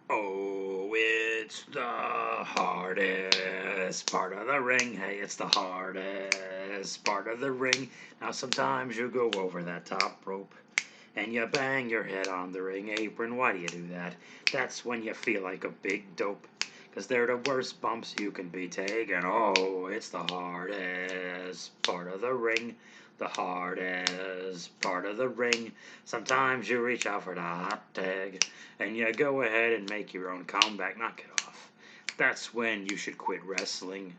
Oh, it's the hardest part of the ring. Hey, it's the hardest part of the ring. Now, sometimes you go over that top rope and you bang your head on the ring apron. Why do you do that? That's when you feel like a big dope. Because they're the worst bumps you can be taking. Oh, it's the hardest part of the ring. The hardest part of the ring. Sometimes you reach out for the hot tag and you go ahead and make your own comeback. Knock it off. That's when you should quit wrestling.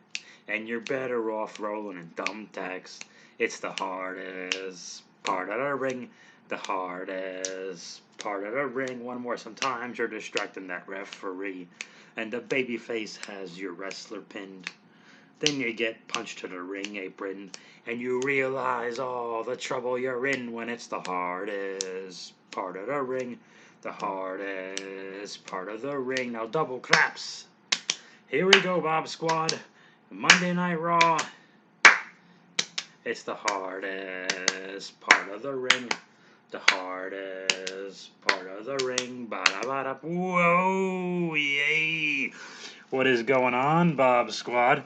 And you're better off rolling in thumbtacks. It's the hardest part of the ring. The hardest part of the ring. One more. Sometimes you're distracting that referee. And the babyface has your wrestler pinned. Then you get punched to the ring apron. And you realize all the trouble you're in when it's the hardest part of the ring. The hardest part of the ring. Now double claps. Here we go, Bob Squad. Monday Night Raw. It's the hardest part of the ring. The hardest part of the ring. Ba-da-ba-da. Whoa, yay. What is going on, Bob Squad?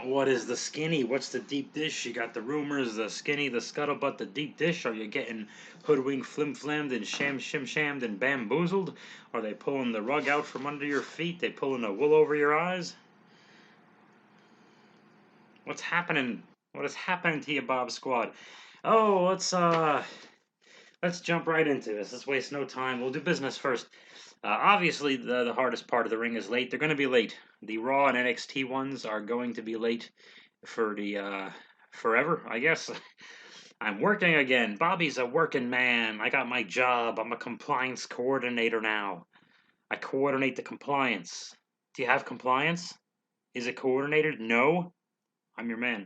What is the skinny? What's the deep dish? You got the rumors, the skinny, the scuttlebutt, the deep dish. Are you getting hoodwinked, flim-flammed, and sham-shim-shammed and bamboozled? Are they pulling the rug out from under your feet? They pulling the wool over your eyes? What's happening? What is happening to you, Bob Squad? Oh, let's jump right into this. Let's waste no time. We'll do business first. Obviously, the hardest part of the ring is late. They're going to be late. The Raw and NXT ones are going to be late for the forever, I guess. I'm working again. Bobby's a working man. I got my job. I'm a compliance coordinator now. I coordinate the compliance. Do you have compliance? Is it coordinated? No. I'm your man.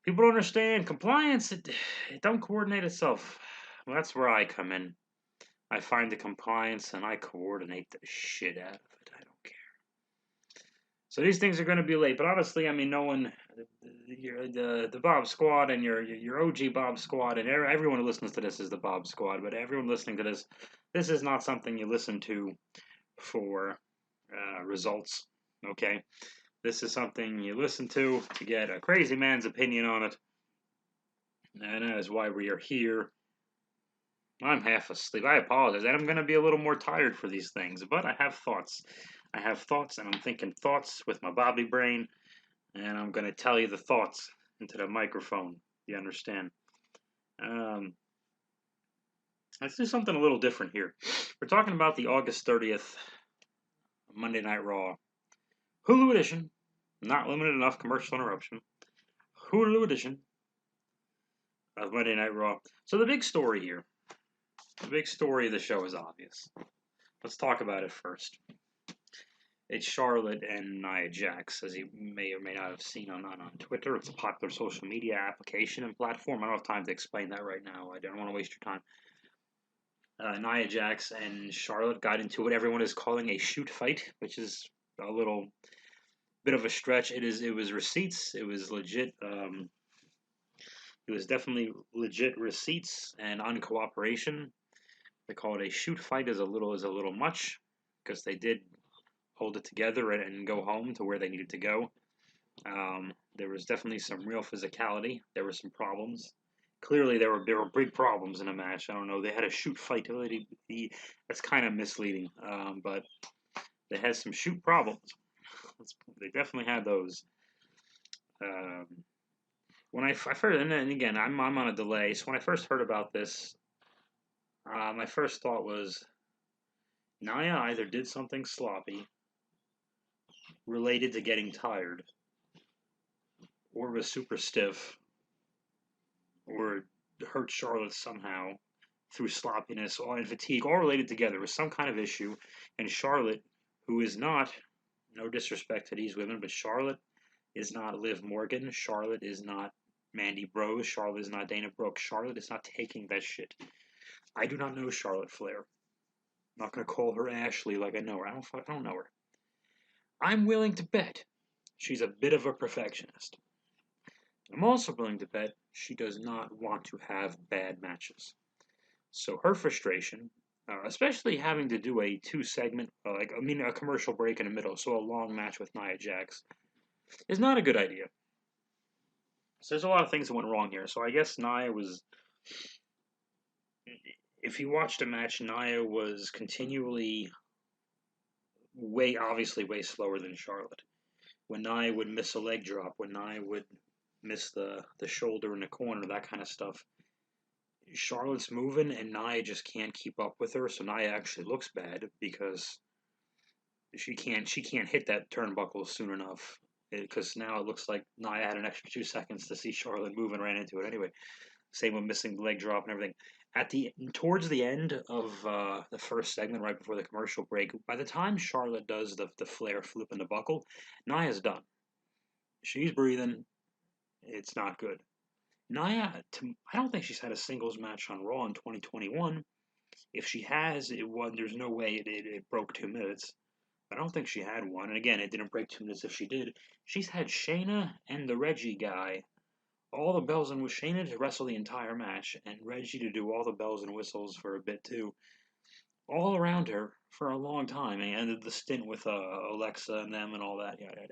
People don't understand compliance. It don't coordinate itself. Well, that's where I come in. I find the compliance and I coordinate the shit out of it. I don't care. So these things are going to be late, but honestly, I mean, no one, the Bob Squad and your OG Bob Squad and everyone who listens to this is the Bob Squad. But everyone listening to this is not something you listen to for results. Okay, this is something you listen to get a crazy man's opinion on it, and that is why we are here. I'm half asleep. I apologize. And I'm going to be a little more tired for these things, but I have thoughts. I have thoughts, and I'm thinking thoughts with my Bobby brain, and I'm going to tell you the thoughts into the microphone. You understand? Um, let's do something a little different here. We're talking about the August 30th Monday Night Raw. Hulu edition. Not limited enough commercial interruption. Hulu edition of Monday Night Raw. So the big story here. The big story of the show is obvious. Let's talk about it first. It's Charlotte and Nia Jax, as you may or may not have seen on Twitter. It's a popular social media application and platform. I don't have time to explain that right now. I don't want to waste your time. Nia Jax and Charlotte got into what everyone is calling a shoot fight, which is a little bit of a stretch. It was receipts. It was legit. It was definitely legit receipts and uncooperation. They call it a shoot fight is a little much because they did hold it together and go home to where they needed to go. There was definitely some real physicality. There were some problems. Clearly, there were big problems in a match. I don't know. They had a shoot fight. That's kind of misleading, but they had some shoot problems. They definitely had those. Um, when I first, and then again, I'm on a delay. So when I first heard about this, my first thought was Nia either did something sloppy related to getting tired, or was super stiff, or hurt Charlotte somehow through sloppiness and fatigue, all related together with some kind of issue. And Charlotte, who is not, no disrespect to these women, but Charlotte is not Liv Morgan. Charlotte is not Mandy Rose. Charlotte is not Dana Brooke. Charlotte is not taking that shit. I do not know Charlotte Flair. I'm not going to call her Ashley like I know her. I don't know her. I'm willing to bet she's a bit of a perfectionist. I'm also willing to bet she does not want to have bad matches. So her frustration Especially having to do a 2 segment, a commercial break in the middle, so a long match with Nia Jax is not a good idea. So there's a lot of things that went wrong here. So I guess Nia was, if you watched a match, Nia was continually obviously way slower than Charlotte. When Nia would miss a leg drop, when Nia would miss the shoulder in the corner, that kind of stuff. Charlotte's moving and Nia just can't keep up with her, so Nia actually looks bad because she can't hit that turnbuckle soon enough. Because now it looks like Nia had an extra 2 seconds to see Charlotte move and ran into it anyway. Same with missing the leg drop and everything. Towards the end of the first segment, right before the commercial break, by the time Charlotte does the flare flip and the buckle, Nia's done. She's breathing. It's not good. Nia, I don't think she's had a singles match on Raw in 2021. If she has, there's no way it broke 2 minutes. I don't think she had one. And again, it didn't break 2 minutes if she did. She's had Shayna and the Reggie guy, all the bells and whistles. Shayna to wrestle the entire match, and Reggie to do all the bells and whistles for a bit too, all around her for a long time. And ended the stint with Alexa and them and all that. Yeah, yeah,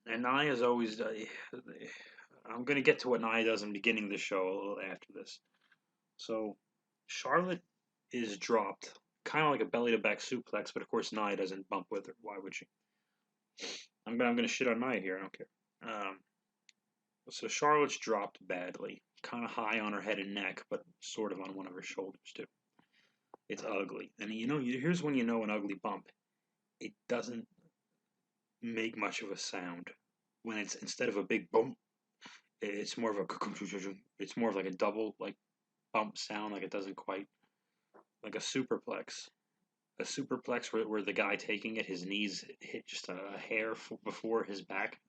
yeah. And Nia's always. I'm going to get to what Nia does in the beginning of the show a little after this. So, Charlotte is dropped, kind of like a belly to back suplex, but of course Nia doesn't bump with her. Why would she? I'm gonna shit on Nia here. I don't care. So Charlotte's dropped badly, kind of high on her head and neck, but sort of on one of her shoulders too. It's ugly, and here's when you know an ugly bump. It doesn't make much of a sound. When it's instead of a big bump, it's more of it's more of like a double like bump sound. Like it doesn't quite like a superplex. A superplex where the guy taking it, his knees hit just a hair before his back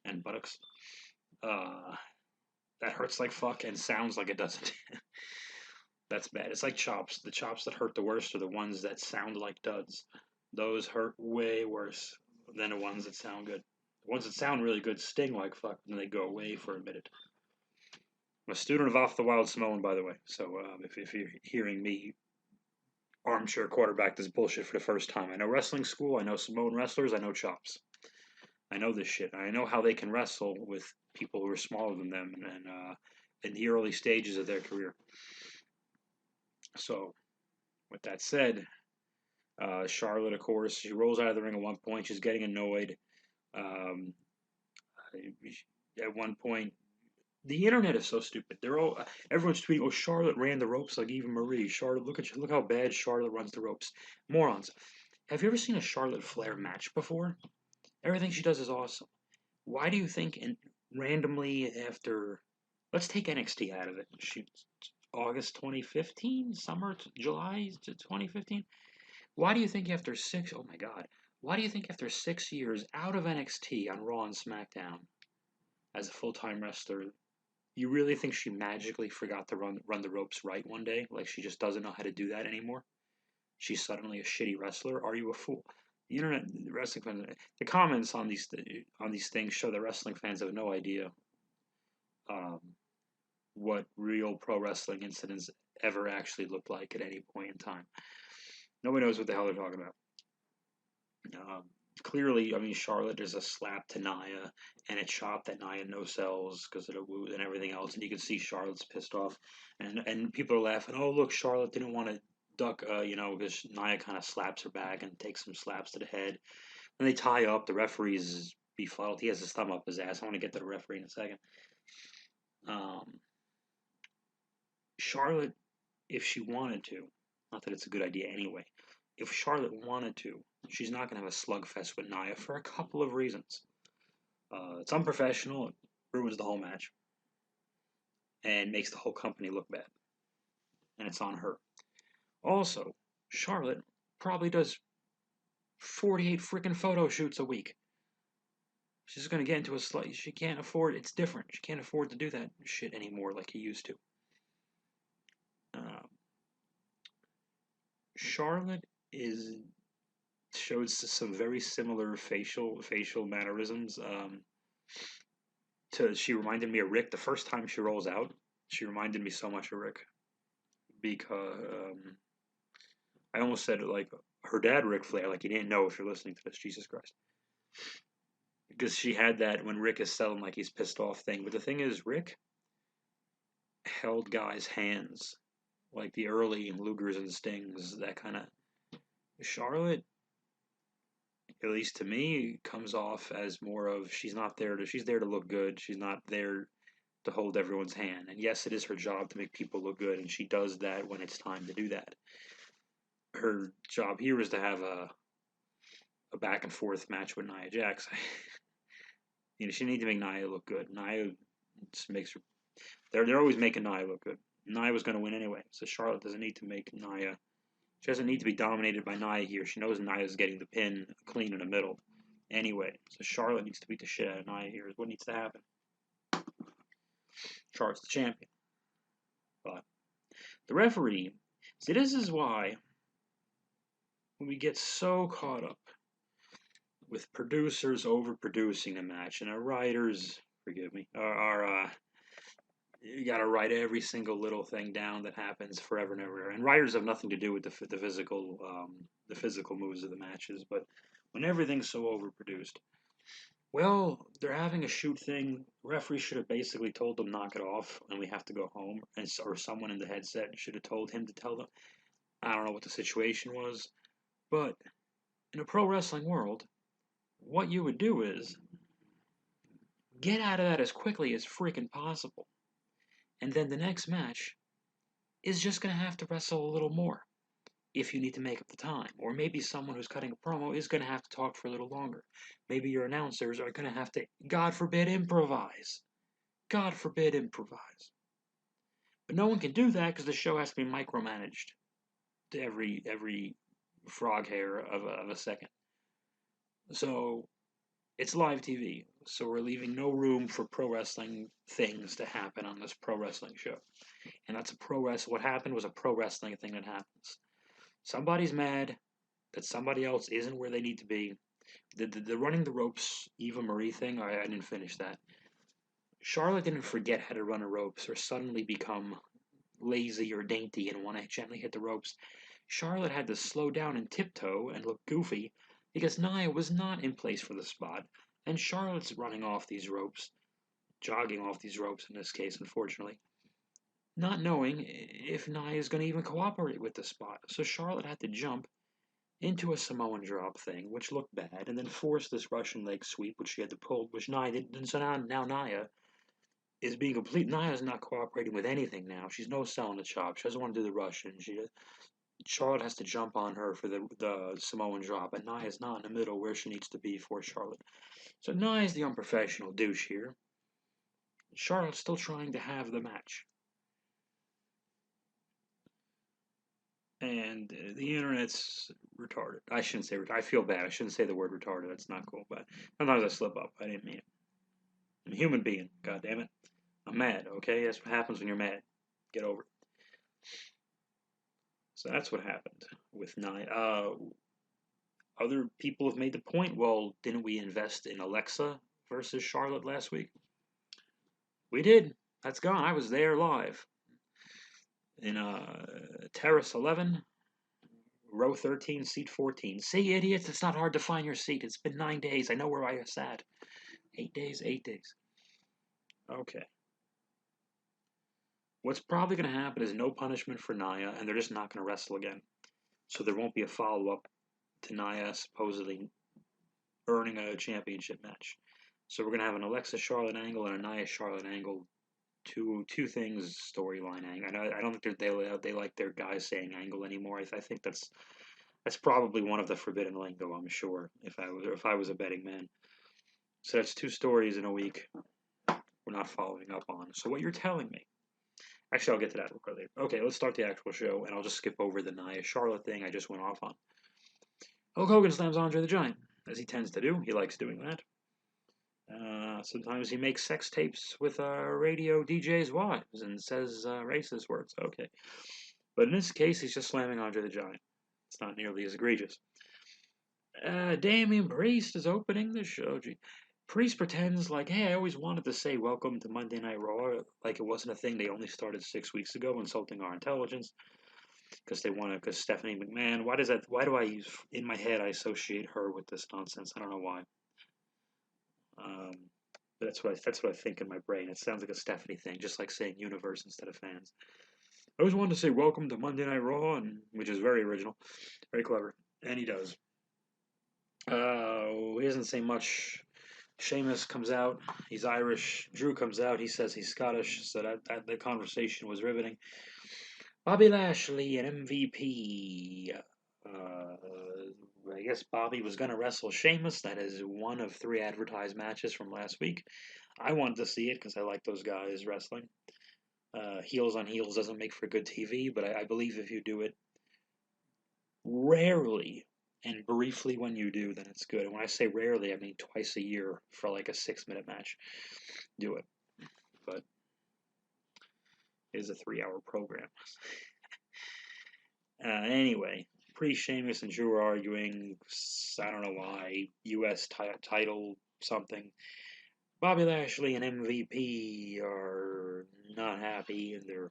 and buttocks. That hurts like fuck and sounds like it doesn't. That's bad. It's like chops. The chops that hurt the worst are the ones that sound like duds. Those hurt way worse than the ones that sound good. The ones that sound really good sting like fuck, and they go away for a minute. I'm a student of Off the Wild Samoan, by the way. So if you're hearing me armchair quarterback this bullshit for the first time, I know wrestling school. I know Samoan wrestlers. I know chops. I know this shit. I know how they can wrestle with people who are smaller than them and in the early stages of their career. So, with that said, Charlotte, of course, she rolls out of the ring at one point. She's getting annoyed. Um, at one point, the internet is so stupid. Everyone's tweeting, "Oh, Charlotte ran the ropes like Eva Marie. Charlotte, look how bad Charlotte runs the ropes." Morons. Have you ever seen a Charlotte Flair match before? Everything she does is awesome. Why do you think randomly after, let's take NXT out of it. August 2015, July 2015. Why do you think after oh my god, why do you think after 6 years out of NXT on Raw and SmackDown as a full-time wrestler, you really think she magically forgot to run the ropes right one day? Like she just doesn't know how to do that anymore? She's suddenly a shitty wrestler? Are you a fool? The internet, the wrestling fans, the comments on these things show that wrestling fans have no idea what real pro wrestling incidents ever actually look like at any point in time. Nobody knows what the hell they're talking about. Clearly, I mean, Charlotte, there's a slap to Nia and a chop that Nia no sells because of the wound and everything else, and you can see Charlotte's pissed off, and people are laughing. Oh, look, Charlotte didn't want to duck, because Nia kind of slaps her back and takes some slaps to the head, and they tie up. The referee's befuddled. He has his thumb up his ass. I want to get to the referee in a second. Charlotte, if she wanted to, not that it's a good idea anyway, if Charlotte wanted to, she's not going to have a slugfest with Nia for a couple of reasons. It's unprofessional, it ruins the whole match, and makes the whole company look bad. And it's on her. Also, Charlotte probably does 48 freaking photo shoots a week. She's going to get into a slight. She can't afford. It's different. She can't afford to do that shit anymore like he used to. Charlotte shows some very similar facial mannerisms. She reminded me of Rick the first time she rolls out. She reminded me so much of Rick. because I almost said it like her dad, Ric Flair, like you didn't know if you're listening to this, Jesus Christ. Because she had that when Rick is selling like he's pissed off thing. But the thing is, Rick held guys' hands, like the early Lugers and Stings, that kind of. Charlotte, at least to me, comes off as more of she's not there to she's there to look good. She's not there to hold everyone's hand. And yes, it is her job to make people look good, and she does that when it's time to do that. Her job here is to have a back and forth match with Nia Jax. She needs to make Nia look good. Nia just makes her. They're always making Nia look good. Nia was going to win anyway, so Charlotte doesn't need to make Nia. She doesn't need to be dominated by Nia here. She knows Nia's getting the pin clean in the middle anyway. So Charlotte needs to beat the shit out of Nia here is what needs to happen. Charlotte's the champion. But the referee, see, this is why when we get so caught up with producers overproducing a match and our writers, forgive me, are you got to write every single little thing down that happens forever and ever. And writers have nothing to do with the physical moves of the matches, but when everything's so overproduced, well, they're having a shoot thing. Referee should have basically told them knock it off, and we have to go home. Or someone in the headset should have told him to tell them. I don't know what the situation was, but in a pro wrestling world, what you would do is get out of that as quickly as freaking possible. And then the next match is just going to have to wrestle a little more if you need to make up the time. Or maybe someone who's cutting a promo is going to have to talk for a little longer. Maybe your announcers are going to have to, God forbid, improvise. God forbid, improvise. But no one can do that because the show has to be micromanaged to every frog hair of a second. So it's live TV. So we're leaving no room for pro wrestling things to happen on this pro wrestling show. And that's what happened was a pro wrestling thing that happens. Somebody's mad that somebody else isn't where they need to be. The running the ropes Eva Marie thing, I didn't finish that. Charlotte didn't forget how to run the ropes or suddenly become lazy or dainty and want to gently hit the ropes. Charlotte had to slow down and tiptoe and look goofy because Nia was not in place for the spot, and Charlotte's running off these ropes, jogging off these ropes in this case, unfortunately, not knowing if Nia is going to even cooperate with the spot. So Charlotte had to jump into a Samoan drop thing, which looked bad, and then force this Russian leg sweep, which she had to pull, which Nia didn't. And so now Nia is being complete. Nia's not cooperating with anything now. She's no selling the chop. She doesn't want to do the Russian. Charlotte has to jump on her for the Samoan drop, and Nia's not in the middle where she needs to be for Charlotte. So Nia's the unprofessional douche here. Charlotte's still trying to have the match. And the internet's retarded. I shouldn't say retarded. I feel bad. I shouldn't say the word retarded. That's not cool. But sometimes I slip up. I didn't mean it. I'm a human being. God damn it. I'm mad, okay? That's what happens when you're mad. Get over it. So that's what happened with Nia. Other people have made the point, well, didn't we invest in Alexa versus Charlotte last week? We did. That's gone. I was there live. In Terrace 11, row 13, seat 14. See, idiots, it's not hard to find your seat. It's been 9 days. I know where I sat. 8 days, 8 days. Okay. What's probably going to happen is no punishment for Nia, and they're just not going to wrestle again. So there won't be a follow-up to Nia supposedly earning a championship match. So we're going to have an Alexa Charlotte angle and a Nia Charlotte angle. Two things storyline angle. I don't think they like their guys saying angle anymore. I think that's probably one of the forbidden lingo. I'm sure if I was a betting man. So that's 2 stories in a week we're not following up on. So what you're telling me? Actually, I'll get to that real quickly. Okay, let's start the actual show, and I'll just skip over the Nia Charlotte thing I just went off on. Hulk Hogan slams Andre the Giant, as he tends to do. He likes doing that. Sometimes he makes sex tapes with radio DJs' wives and says racist words. Okay. But in this case, he's just slamming Andre the Giant. It's not nearly as egregious. Damien Priest is opening the show. Priest pretends like, hey, I always wanted to say welcome to Monday Night Raw, like it wasn't a thing. They only started 6 weeks ago, insulting our intelligence because they want to. Because Stephanie McMahon, why does that? Why do I use in my head? I associate her with this nonsense. I don't know why. Um, but that's what I think in my brain. It sounds like a Stephanie thing, just like saying universe instead of fans. I always wanted to say welcome to Monday Night Raw, and which is very original, very clever, and he does. He doesn't say much. Sheamus comes out. He's Irish. Drew comes out. He says he's Scottish. So that the conversation was riveting. Bobby Lashley, an MVP. I guess Bobby was going to wrestle Sheamus. That is one of 3 advertised matches from last week. I wanted to see it because I like those guys wrestling. Heels on heels doesn't make for good TV, but I believe if you do it rarely and briefly when you do, then it's good. And when I say rarely, I mean twice a year for like a 6-minute match. Do it. But it is a 3-hour program. Anyway, Sheamus and Drew are arguing. I don't know why. U.S. title something. Bobby Lashley and MVP are not happy, and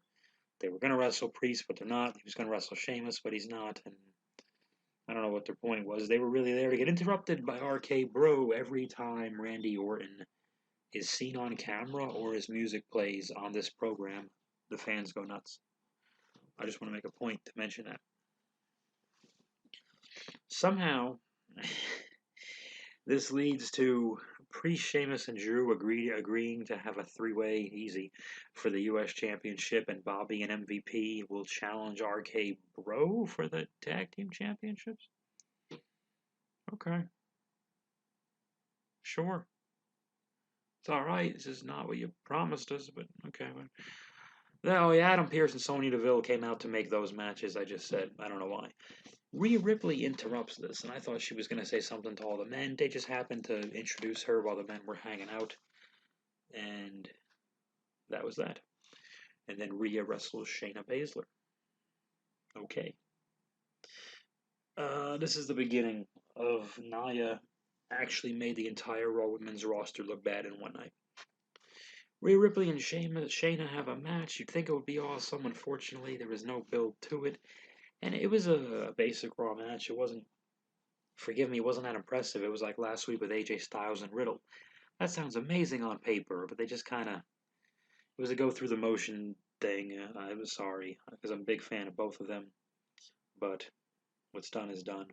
they were gonna wrestle Priest, but they're not. He was gonna wrestle Sheamus, but he's not. And I don't know what their point was. They were really there to get interrupted by RK Bro every time Randy Orton is seen on camera or his music plays on this program. The fans go nuts. I just want to make a point to mention that. Somehow, this leads to Priest, Sheamus, and Drew agreeing to have a 3-way easy for the U.S. Championship, and Bobby and MVP will challenge RK Bro for the Tag Team Championships? Okay. Sure. It's alright. This is not what you promised us, but okay. Oh, yeah, Adam Pearce and Sonya Deville came out to make those matches I just said. I don't know why. Rhea Ripley interrupts this, and I thought she was going to say something to all the men. They just happened to introduce her while the men were hanging out, and that was that. And then Rhea wrestles Shayna Baszler. Okay. This is the beginning of Nia actually made the entire Raw Women's roster look bad in one night. Rhea Ripley and Shayna have a match. You'd think it would be awesome. Unfortunately, there was no build to it. And it was a basic Raw match. It wasn't, forgive me, it wasn't that impressive. It was like last week with AJ Styles and Riddle. That sounds amazing on paper, but they just kind of, it was a go through the motion thing. I was sorry, because I'm a big fan of both of them. But what's done is done.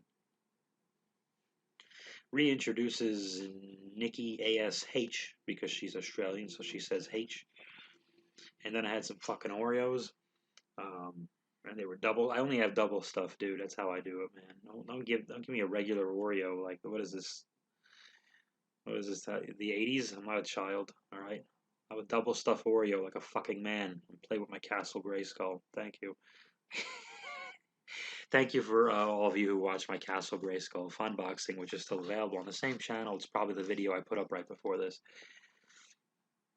Reintroduces Nikki ASH because she's Australian, so she says H. And then I had some fucking Oreos. And they were double. I only have double stuff, dude. That's how I do it, man. Don't give me a regular Oreo. Like, what is this? What is this? The 80s? I'm not a child, all right? I have a double stuffed Oreo like a fucking man and play with my Castle Grayskull. Thank you. Thank you for all of you who watched my Castle Grayskull Funboxing, which is still available on the same channel. It's probably the video I put up right before this.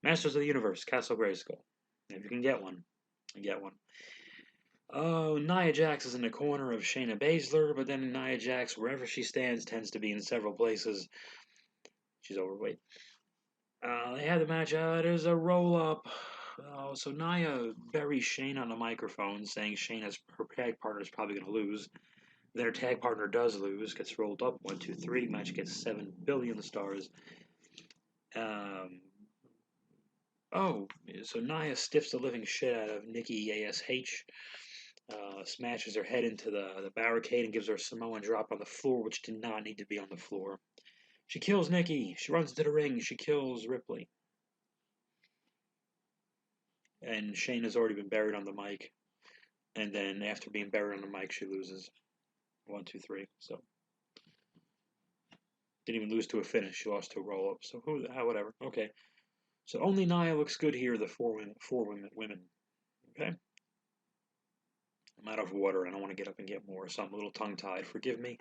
Masters of the Universe, Castle Grayskull. If you can get one, get one. Oh, Nia Jax is in the corner of Shayna Baszler, but then Nia Jax, wherever she stands, tends to be in several places. She's overweight. They had the match. There's a roll-up. So Nia buries Shayna on the microphone, saying her tag partner is probably going to lose. Then her tag partner does lose, gets rolled up. 1, 2, 3. Match gets 7 billion stars. So Nia stiffs the living shit out of Nikki ASH. Smashes her head into the barricade and gives her a Samoan drop on the floor, which did not need to be on the floor. She kills Nikki. She runs into the ring. She kills Ripley. And Shayna's already been buried on the mic. And then after being buried on the mic, she loses. 1, 2, 3. So didn't even lose to a finish. She lost to a roll-up. So whatever. Okay. So only Nia looks good here. The four women. Okay. I'm out of water and I want to get up and get more, so I'm a little tongue-tied. Forgive me.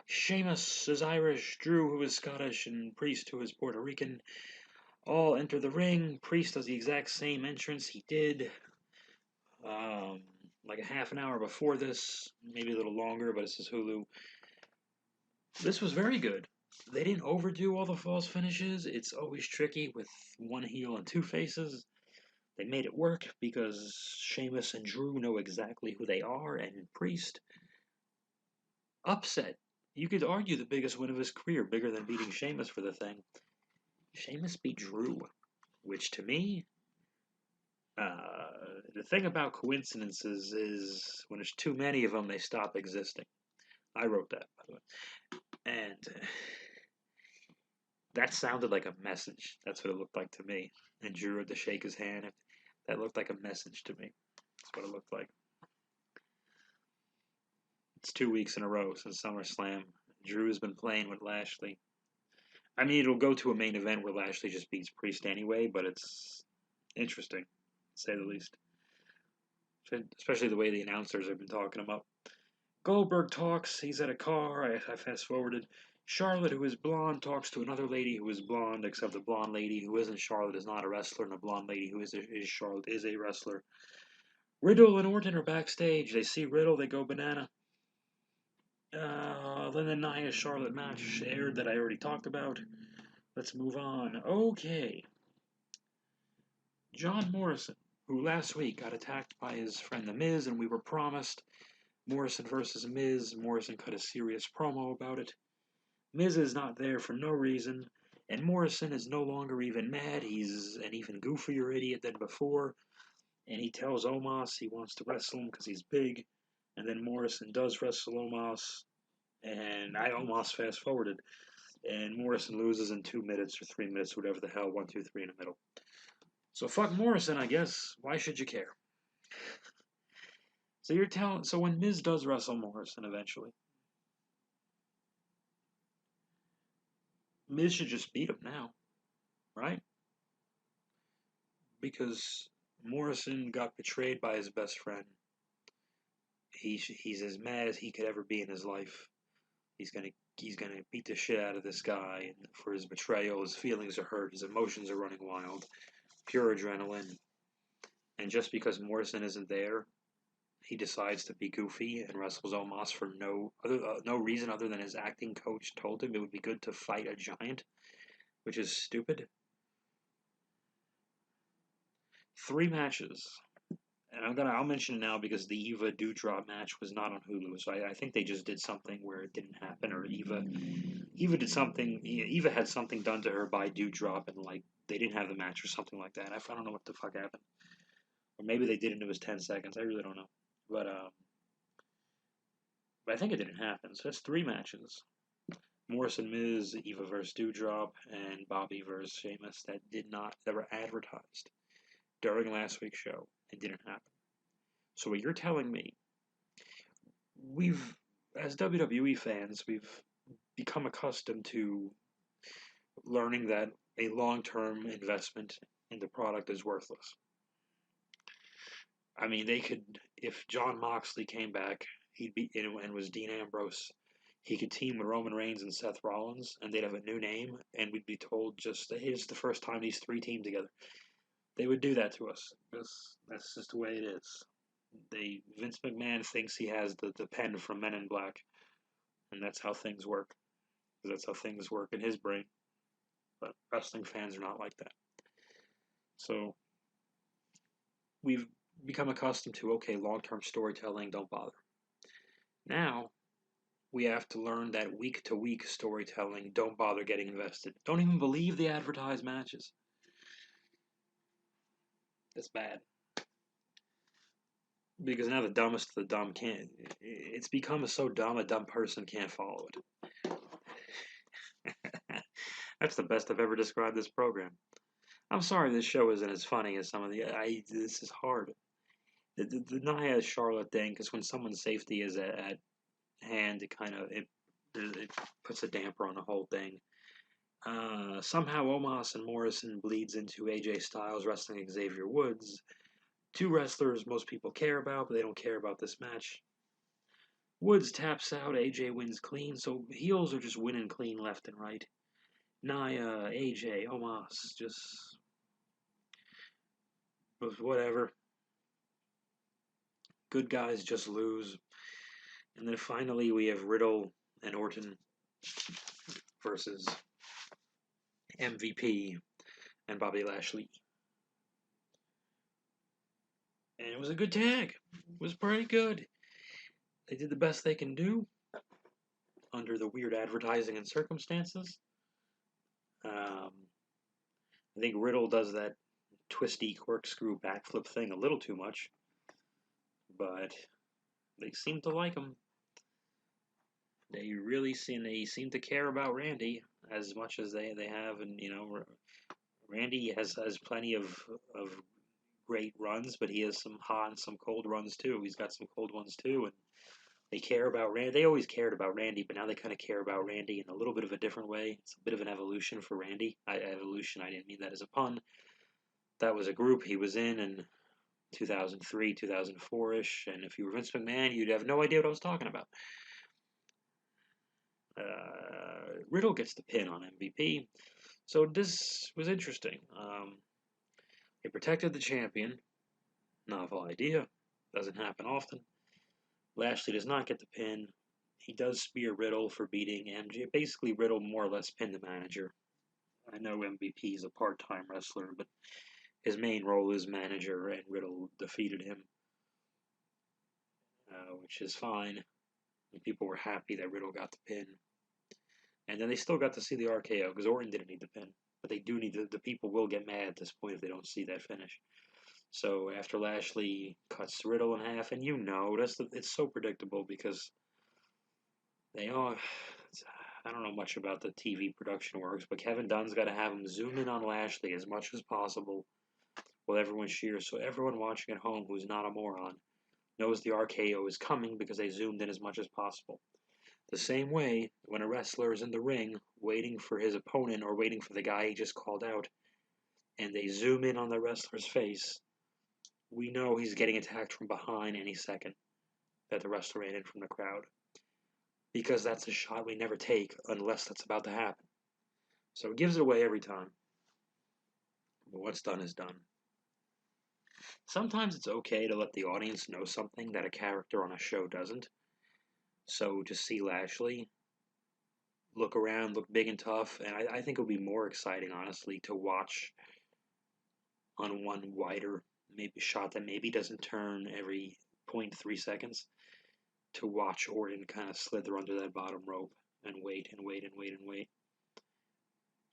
Sheamus is Irish, Drew, who is Scottish, and Priest, who is Puerto Rican, all enter the ring. Priest does the exact same entrance he did like a half an hour before this, maybe a little longer, but this is Hulu. This was very good. they didn't overdo all the false finishes. It's always tricky with one heel and two faces. They made it work because Sheamus and Drew know exactly who they are, and Priest upset. You could argue the biggest win of his career, bigger than beating Sheamus for the thing. Sheamus beat Drew, which to me, the thing about coincidences is when there's too many of them, they stop existing. I wrote that, by the way. And that sounded like a message. That's what it looked like to me. And Drew had to shake his hand. That looked like a message to me. That's what it looked like. It's 2 weeks in a row since SummerSlam. Drew has been playing with Lashley. I mean, it'll go to a main event where Lashley just beats Priest anyway, but it's interesting, to say the least. Especially the way the announcers have been talking him up. Goldberg talks. He's at a car. I fast forwarded. Charlotte, who is blonde, talks to another lady who is blonde, except the blonde lady who isn't Charlotte is not a wrestler, and the blonde lady who is Charlotte is a wrestler. Riddle and Orton are backstage. They see Riddle. They go banana. Then the Nia Charlotte match aired that I already talked about. Let's move on. Okay. John Morrison, who last week got attacked by his friend The Miz, and we were promised Morrison versus Miz. Morrison cut a serious promo about it. Miz is not there for no reason, and Morrison is no longer even mad. He's an even goofier idiot than before, and he tells Omos he wants to wrestle him because he's big, and then Morrison does wrestle Omos, and I almost fast forwarded, and Morrison loses in 2 minutes or 3 minutes, whatever the hell, 1, 2, 3 in the middle. So fuck Morrison, I guess. Why should you care? So you're telling, so when Miz does wrestle Morrison eventually, Miz should just beat him now, right? Because Morrison got betrayed by his best friend. He's as mad as he could ever be in his life. He's gonna beat the shit out of this guy for his betrayal. His feelings are hurt. His emotions are running wild. Pure adrenaline. And just because Morrison isn't there, he decides to be goofy and wrestles Omos for no reason other than his acting coach told him it would be good to fight a giant, which is stupid. 3 matches, and I'll mention it now because the Eva Doudrop match was not on Hulu, so I think they just did something where it didn't happen, or Eva did something. Eva had something done to her by Doudrop, and like they didn't have the match or something like that. I don't know what the fuck happened, or maybe they did and it was 10 seconds. I really don't know, but I think it didn't happen. So that's 3 matches. Morrison, Miz, Eva versus Doudrop, and Bobby versus Sheamus that were advertised during last week's show. It didn't happen. So what you're telling me, as WWE fans, we've become accustomed to learning that a long-term investment in the product is worthless. I mean, if Jon Moxley came back, he'd be and was Dean Ambrose, he could team with Roman Reigns and Seth Rollins, and they'd have a new name, and we'd be told just, hey, it's the first time these 3 team together. They would do that to us. That's just the way it is. Vince McMahon thinks he has the pen from Men in Black, and that's how things work. That's how things work in his brain. But wrestling fans are not like that. So we've become accustomed to, okay, long-term storytelling, don't bother. Now we have to learn that week-to-week storytelling, don't bother getting invested. Don't even believe the advertised matches. That's bad. Because now the dumbest of the dumb can't. It's become so dumb a dumb person can't follow it. That's the best I've ever described this program. I'm sorry this show isn't as funny as some of the. This is hard. The Nia Charlotte thing, because when someone's safety is at hand, it puts a damper on the whole thing. Somehow Omos and Morrison bleeds into AJ Styles wrestling Xavier Woods. 2 wrestlers most people care about, but they don't care about this match. Woods taps out, AJ wins clean, so heels are just winning clean left and right. Nia, AJ, Omos, just whatever. Good guys just lose. And then finally we have Riddle and Orton versus MVP and Bobby Lashley. And it was a good tag. It was pretty good. They did the best they can do under the weird advertising and circumstances. I think Riddle does that twisty corkscrew backflip thing a little too much, but they seem to like him. They seem to care about Randy as much as they have, and Randy has plenty of great runs, but he has some hot and some cold runs too. He's got some cold ones too, and they care about Randy. They always cared about Randy, but now they kind of care about Randy in a little bit of a different way. It's a bit of an evolution for Randy. Evolution, I didn't mean that as a pun. That was a group he was in 2003, 2004-ish, and if you were Vince McMahon, you'd have no idea what I was talking about. Riddle gets the pin on MVP. So this was interesting. They protected the champion. Novel idea. Doesn't happen often. Lashley does not get the pin. He does spear Riddle for beating MJ. Basically, Riddle more or less pinned the manager. I know MVP is a part-time wrestler, but his main role is manager, and Riddle defeated him, which is fine. And people were happy that Riddle got the pin. And then they still got to see the RKO, because Orton didn't need the pin. But they do need the people will get mad at this point if they don't see that finish. So after Lashley cuts Riddle in half, and it's so predictable because they all. I don't know much about the TV production works, but Kevin Dunn's got to have him zoom in on Lashley as much as possible while everyone cheers, so everyone watching at home who's not a moron knows the RKO is coming because they zoomed in as much as possible. The same way, when a wrestler is in the ring waiting for his opponent or waiting for the guy he just called out, and they zoom in on the wrestler's face, we know he's getting attacked from behind any second that the wrestler ran in from the crowd. Because that's a shot we never take unless that's about to happen. So it gives it away every time. But what's done is done. Sometimes it's okay to let the audience know something that a character on a show doesn't. So to see Lashley look around, look big and tough, and I think it would be more exciting, honestly, to watch on one wider maybe shot that maybe doesn't turn every 0.3 seconds, to watch Orton kind of slither under that bottom rope and wait and wait and wait and wait.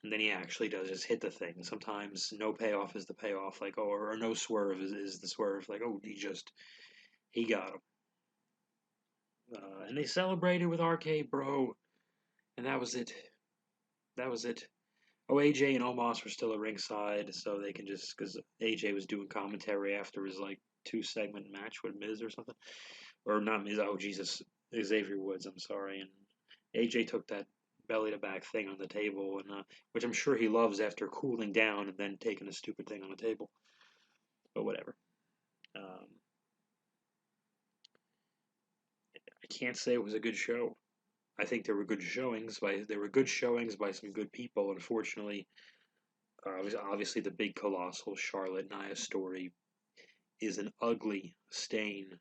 And then he actually does just hit the thing. Sometimes no payoff is the payoff, like, or no swerve is the swerve, like, he got him. And they celebrated with RK Bro, and that was it. Oh, AJ and Omos were still at ringside, so they can just, because AJ was doing commentary after his, 2-segment match with Miz or something. Or not Miz, oh Jesus, Xavier Woods, I'm sorry. And AJ took that belly-to-back thing on the table, and which I'm sure he loves after cooling down and then taking a stupid thing on the table. But whatever. I can't say it was a good show. I think there were good showings by some good people. Unfortunately, obviously the big colossal Charlotte Nia story is an ugly stain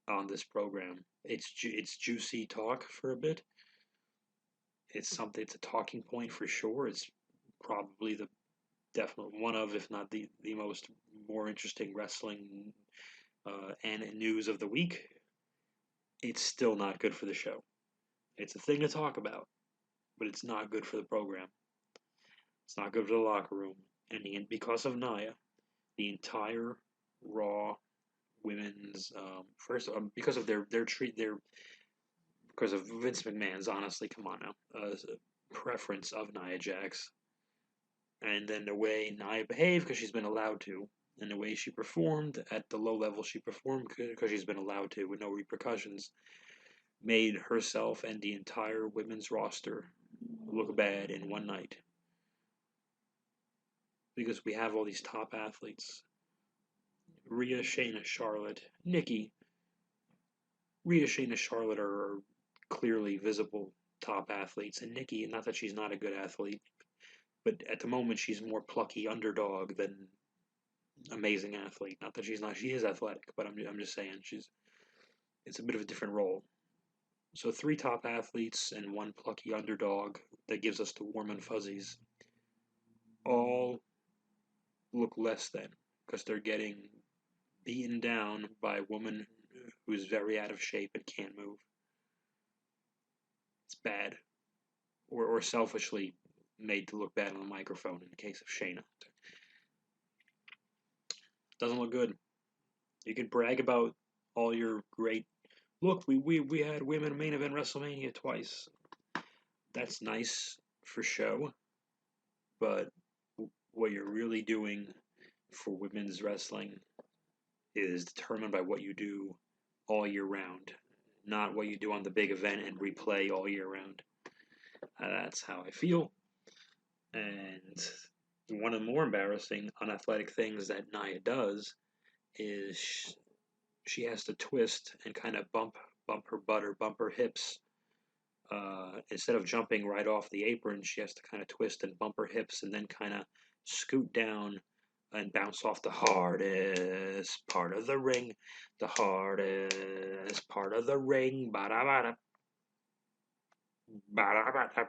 on this program. It's juicy talk for a bit. It's a talking point for sure. It's probably the definite one of, if not the most more interesting wrestling and news of the week. It's still not good for the show. It's a thing to talk about, but it's not good for the program. It's not good for the locker room. And because of Nia, the entire Raw women's because of because of Vince McMahon's, honestly, come on now, preference of Nia Jax, and then the way Nia behaved because she's been allowed to, and the way she performed at the low level she performed because she's been allowed to with no repercussions, made herself and the entire women's roster look bad in one night. Because we have all these top athletes. Rhea, Shayna, Charlotte, Nikki. Rhea, Shayna, Charlotte are clearly visible top athletes. And Nikki, not that she's not a good athlete, but at the moment she's more plucky underdog than amazing athlete. Not that she's not, she is athletic, but I'm just saying it's a bit of a different role. So 3 top athletes and 1 plucky underdog that gives us the warm and fuzzies all look less than because they're getting beaten down by a woman who's very out of shape and can't move. It's bad. Or selfishly made to look bad on the microphone in the case of Shayna. Doesn't look good. You can brag about all your great. Look, we had women main event WrestleMania twice. That's nice for show, but what you're really doing for women's wrestling is determined by what you do all year round, not what you do on the big event and replay all year round. That's how I feel. And one of the more embarrassing unathletic things that Nia does is she has to twist and kind of bump her butt or bump her hips. Instead of jumping right off the apron, she has to kind of twist and bump her hips and then kind of scoot down and bounce off the hardest part of the ring. The hardest part of the ring. Ba-da-ba-da. Ba-da-ba-da.